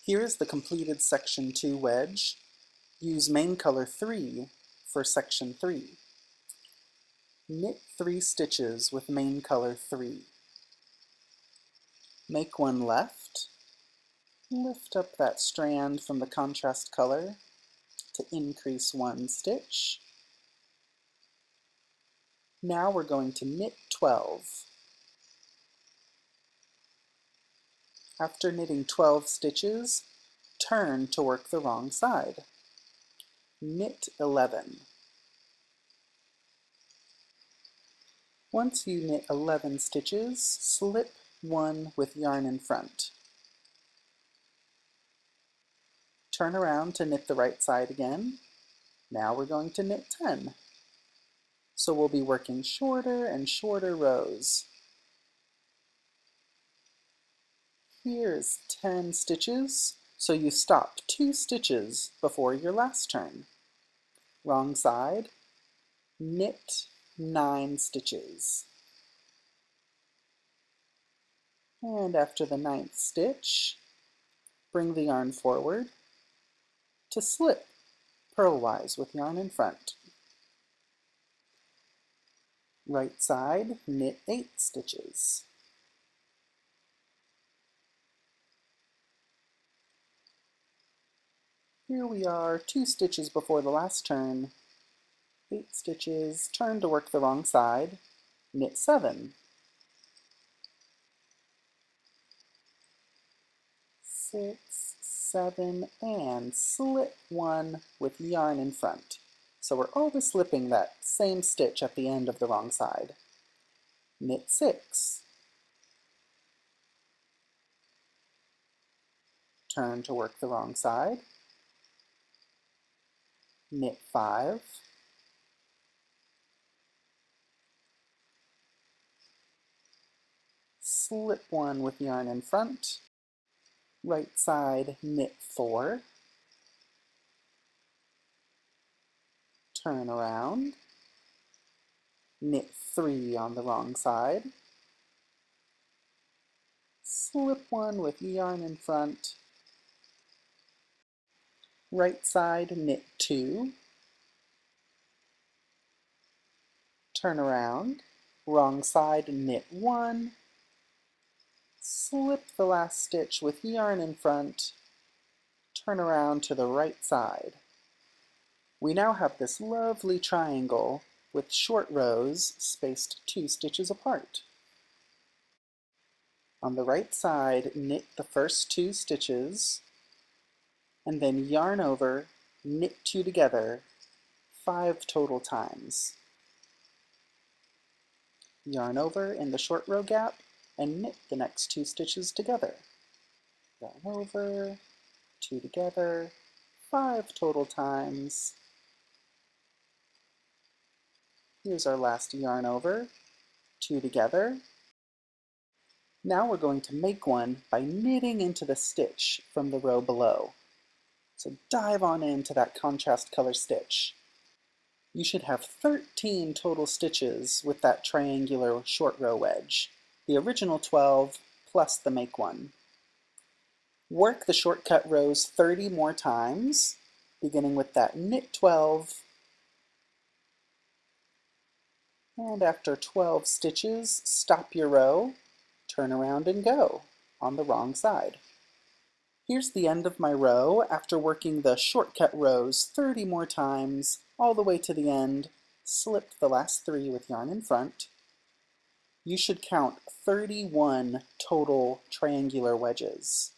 Here is the completed section 2 wedge. Use main color 3 for section 3. Knit 3 stitches with main color 3. Make one left. Lift up that strand from the contrast color to increase 1 stitch. Now we're going to knit 12. After knitting 12 stitches, turn to work the wrong side. Knit 11. Once you knit 11 stitches, slip 1 with yarn in front. Turn around to knit the right side again. Now we're going to knit 10. So we'll be working shorter and shorter rows. Here's 10 stitches, so you stop 2 stitches before your last turn. Wrong side, knit 9 stitches. And after the 9th stitch, bring the yarn forward to slip purlwise with yarn in front. Right side, knit 8 stitches. Here we are, 2 stitches before the last turn. 8 stitches, turn to work the wrong side, knit 7. 6, 7, and slip 1 with yarn in front. So we're always slipping that same stitch at the end of the wrong side. Knit 6. Turn to work the wrong side. Knit 5. Slip 1 with yarn in front. Right side, knit 4. Turn around. Knit 3 on the wrong side. Slip 1 with yarn in front. Right side, knit 2. Turn around. Wrong side, knit 1. Slip the last stitch with yarn in front. Turn around to the right side. We now have this lovely triangle with short rows spaced 2 stitches apart. On the right side, knit the first 2 stitches, and then yarn over, knit 2 together 5 total times. Yarn over in the short row gap and knit the next 2 stitches together. Yarn over, 2 together, 5 total times. Here's our last yarn over, 2 together. Now we're going to make one by knitting into the stitch from the row below. So dive on into that contrast color stitch. You should have 13 total stitches with that triangular short row wedge, the original 12 plus the make one. Work the shortcut rows 30 more times, beginning with that knit 12, and after 12 stitches, stop your row, turn around and go on the wrong side. Here's the end of my row after working the shortcut rows 30 more times all the way to the end. Slip the last 3 with yarn in front. You should count 31 total triangular wedges.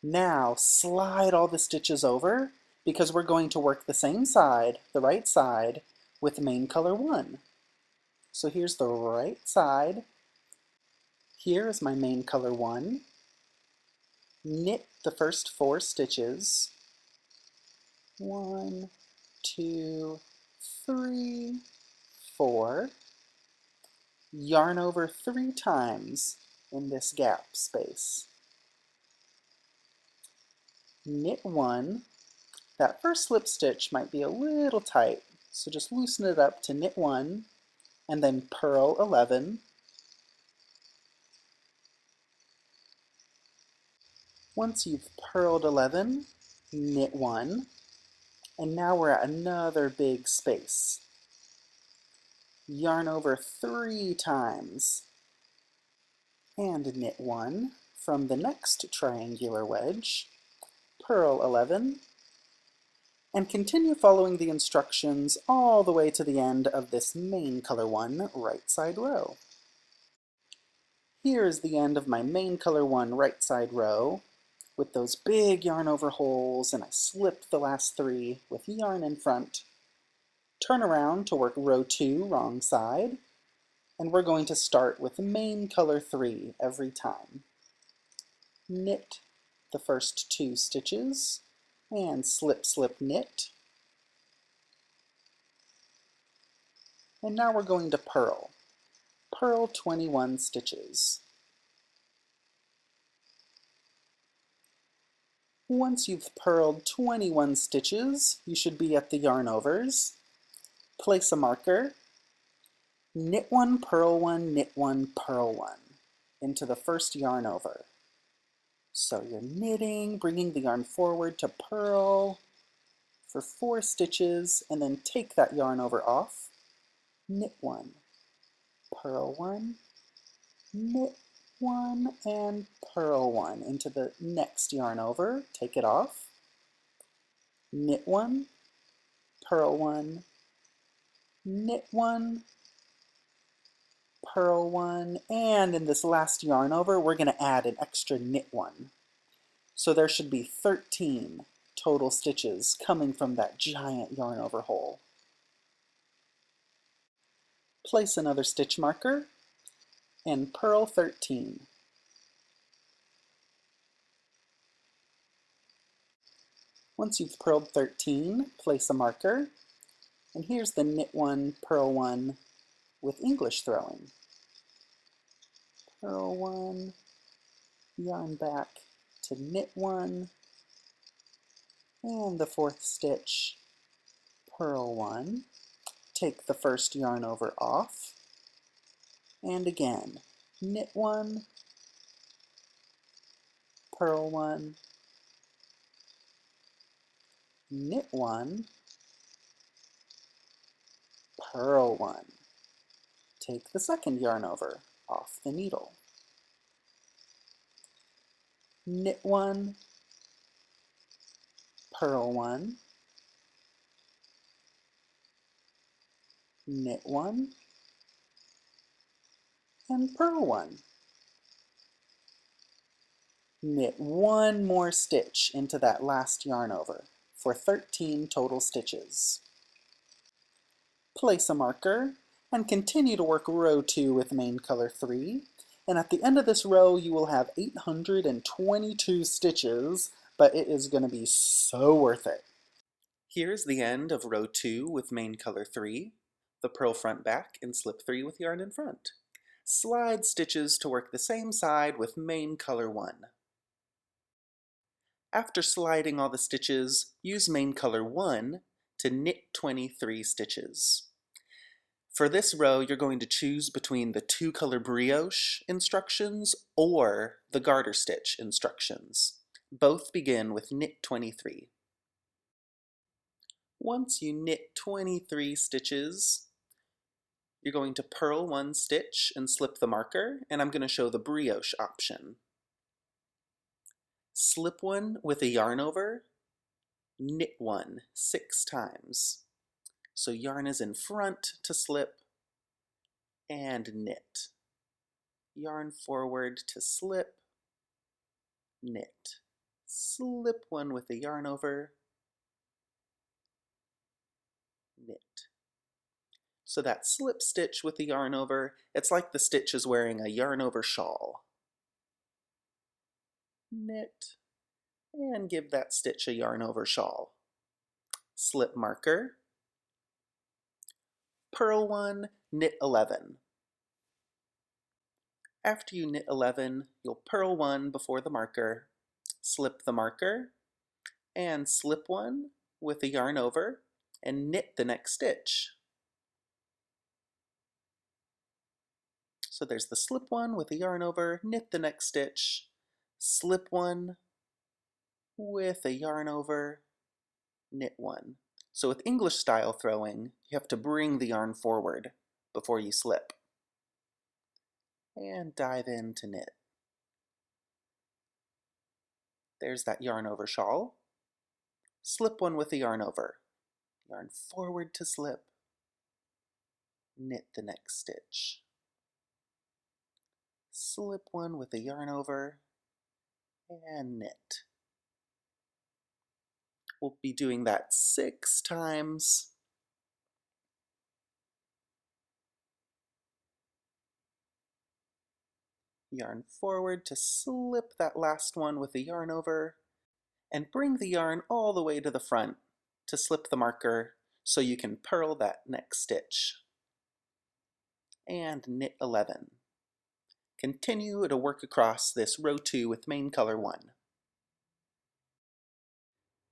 Now slide all the stitches over because we're going to work the same side, the right side, with main color 1. So here's the right side. Here is my main color 1. Knit the first 4 stitches. 1, 2, 3, 4. Yarn over 3 times in this gap space. Knit 1. That first slip stitch might be a little tight, so just loosen it up to knit 1, and then purl 11. Once you've purled 11, knit 1, and now we're at another big space. Yarn over 3 times, and knit 1 from the next triangular wedge, purl 11, and continue following the instructions all the way to the end of this main color 1 right side row. Here is the end of my main color 1 right side row with those big yarn over holes, and I slipped the last 3 with yarn in front. Turn around to work row 2 wrong side, and we're going to start with main color 3 every time. Knit the first 2 stitches and slip, slip, knit. And now we're going to purl. Purl 21 stitches. Once you've purled 21 stitches, you should be at the yarn overs. Place a marker, knit 1, purl 1, knit 1, purl 1 into the first yarn over. So you're knitting, bringing the yarn forward to purl for 4 stitches, and then take that yarn over off, knit 1, purl 1, knit 1, and purl 1 into the next yarn over, take it off, knit 1, purl 1, knit 1, purl 1, and in this last yarn over we're going to add an extra knit 1. So there should be 13 total stitches coming from that giant yarn over hole. Place another stitch marker and purl 13. Once you've purled 13, place a marker, and here's the knit 1, purl 1 with English throwing. Purl 1, yarn back to knit 1, and the 4th stitch, purl 1, take the first yarn over off, and again, knit 1, purl 1, knit 1, purl 1. Take the second yarn over off the needle. Knit 1, purl 1, knit 1, and purl 1. Knit 1 more stitch into that last yarn over for 13 total stitches. Place a marker and continue to work row 2 with main color 3, and at the end of this row you will have 822 stitches, but it is going to be so worth it. Here's the end of row 2 with main color 3, the purl front back and slip 3 with yarn in front. Slide stitches to work the same side with main color 1. After sliding all the stitches, use main color 1 to knit 23 stitches. For this row, you're going to choose between the 2-color brioche instructions or the garter stitch instructions. Both begin with knit 23. Once you knit 23 stitches, you're going to purl 1 stitch and slip the marker, and I'm going to show the brioche option. Slip 1 with a yarn over, knit 1 6 times. So yarn is in front to slip and knit. Yarn forward to slip, knit. Slip 1 with a yarn over, knit. So that slip stitch with the yarn over, it's like the stitch is wearing a yarn over shawl. Knit, and give that stitch a yarn over shawl. Slip marker, purl 1, knit 11. After you knit 11, you'll purl 1 before the marker, slip the marker, and slip 1 with a yarn over, and knit the next stitch. So there's the slip 1 with a yarn over, knit the next stitch, slip 1, with a yarn over, knit 1. So with English style throwing, you have to bring the yarn forward before you slip. And dive in to knit. There's that yarn over shawl. Slip 1 with a yarn over. Yarn forward to slip. Knit the next stitch. Slip 1 with a yarn over and knit. We'll be doing that 6 times. Yarn forward to slip that last one with a yarn over, and bring the yarn all the way to the front to slip the marker so you can purl that next stitch. And knit 11. Continue to work across this row 2 with main color 1.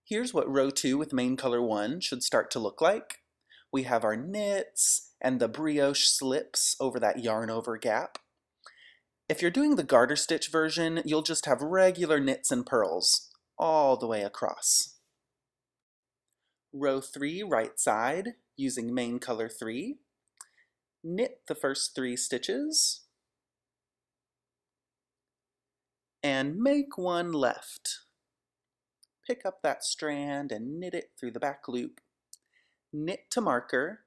Here's what row 2 with main color 1 should start to look like. We have our knits and the brioche slips over that yarn over gap. If you're doing the garter stitch version, you'll just have regular knits and purls all the way across. Row 3, right side, using main color 3. Knit the first 3 stitches and make 1 left. Pick up that strand and knit it through the back loop. Knit to marker.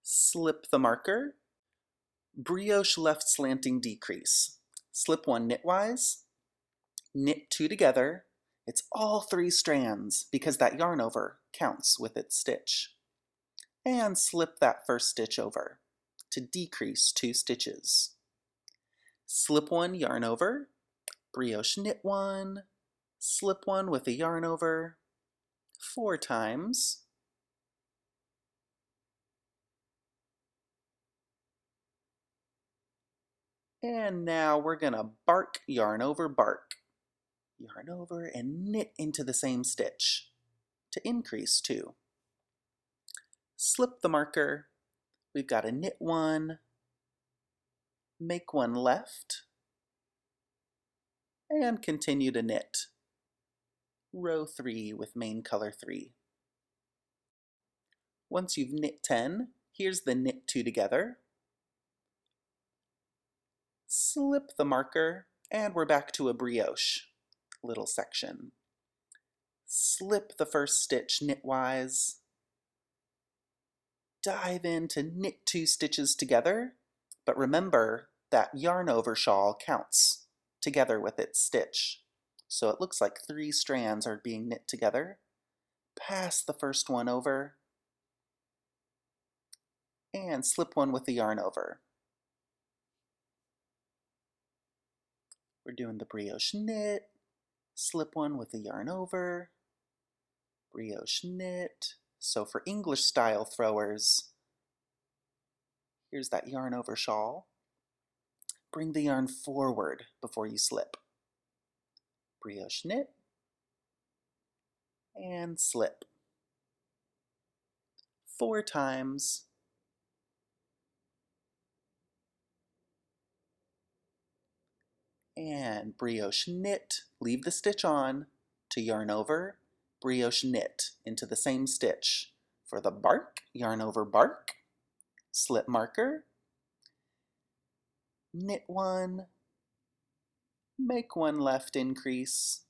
Slip the marker. Brioche left slanting decrease. Slip 1 knitwise. Knit 2 together. It's all 3 strands because that yarn over counts with its stitch. And slip that first stitch over to decrease 2 stitches. Slip 1 yarn over, brioche knit 1, slip 1 with a yarn over 4 times. And now we're gonna bark, yarn over, bark. Yarn over and knit into the same stitch to increase 2. Slip the marker. We've got a knit 1, make 1 left, and continue to knit. Row 3 with main color 3. Once you've knit 10, here's the knit 2 together. Slip the marker, and we're back to a brioche little section. Slip the first stitch knitwise. Dive in to knit 2 stitches together, but remember that yarn over shawl counts together with its stitch. So it looks like 3 strands are being knit together. Pass the first one over and slip 1 with the yarn over. We're doing the brioche knit, slip 1 with the yarn over, brioche knit. So for English style throwers, here's that yarn over shawl. Bring the yarn forward before you slip. Brioche knit and slip. 4 times. And brioche knit, leave the stitch on to yarn over, brioche knit into the same stitch. For the bark, yarn over bark, slip marker, knit 1, make 1 left increase,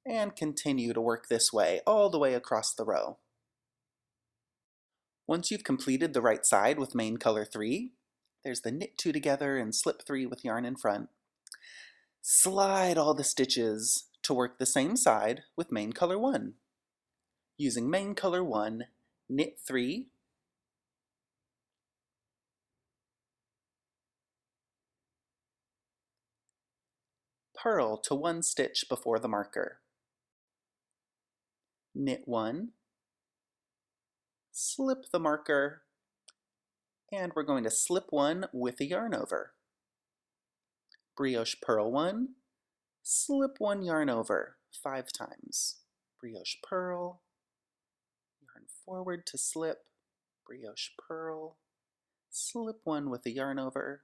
and continue to work this way all the way across the row. Once you've completed the right side with main color 3, there's the knit 2 together and slip 3 with yarn in front. Slide all the stitches to work the same side with main color 1. Using main color 1, knit 3, purl to 1 stitch before the marker. Knit 1, slip the marker, and we're going to slip 1 with a yarn over. Brioche purl 1, slip 1 yarn over 5 times. Brioche purl, yarn forward to slip, brioche purl, slip one with the yarn over,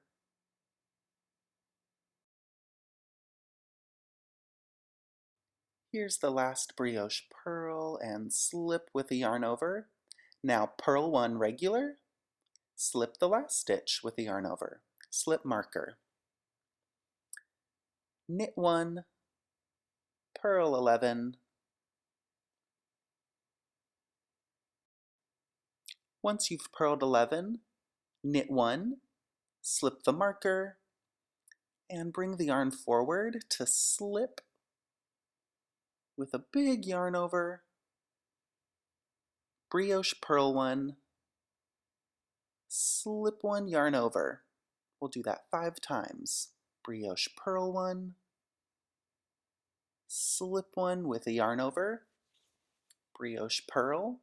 here's the last brioche purl and slip with the yarn over. Now purl one regular, slip the last stitch with the yarn over, slip marker, knit one, purl 11. Once you've purled 11, knit one, slip the marker, and bring the yarn forward to slip with a big yarn over, brioche purl one, slip one, yarn over. We'll do that 5 times. Brioche purl one, slip one with a yarn over, brioche purl.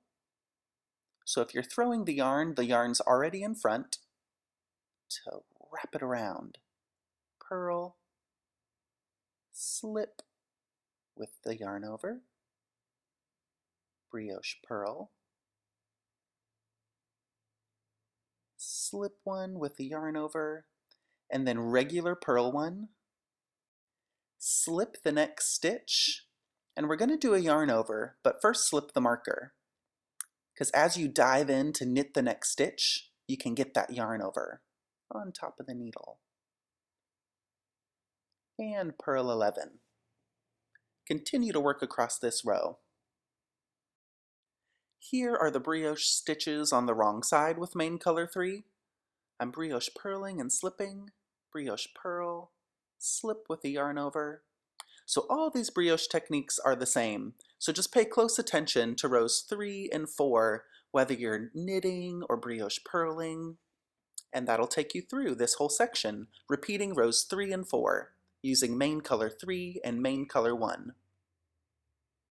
So if you're throwing the yarn's already in front to wrap it around. Purl, slip with the yarn over, brioche purl, slip one with the yarn over, and then regular purl one, slip the next stitch, and we're going to do a yarn over, but first slip the marker, because as you dive in to knit the next stitch, you can get that yarn over on top of the needle. And purl 11. Continue to work across this row. Here are the brioche stitches on the wrong side with main color 3. I'm brioche purling and slipping, brioche purl, slip with the yarn over. So all these brioche techniques are the same, so just pay close attention to rows 3 and 4, whether you're knitting or brioche purling, and that'll take you through this whole section, repeating rows 3 and 4, using main color 3 and main color 1.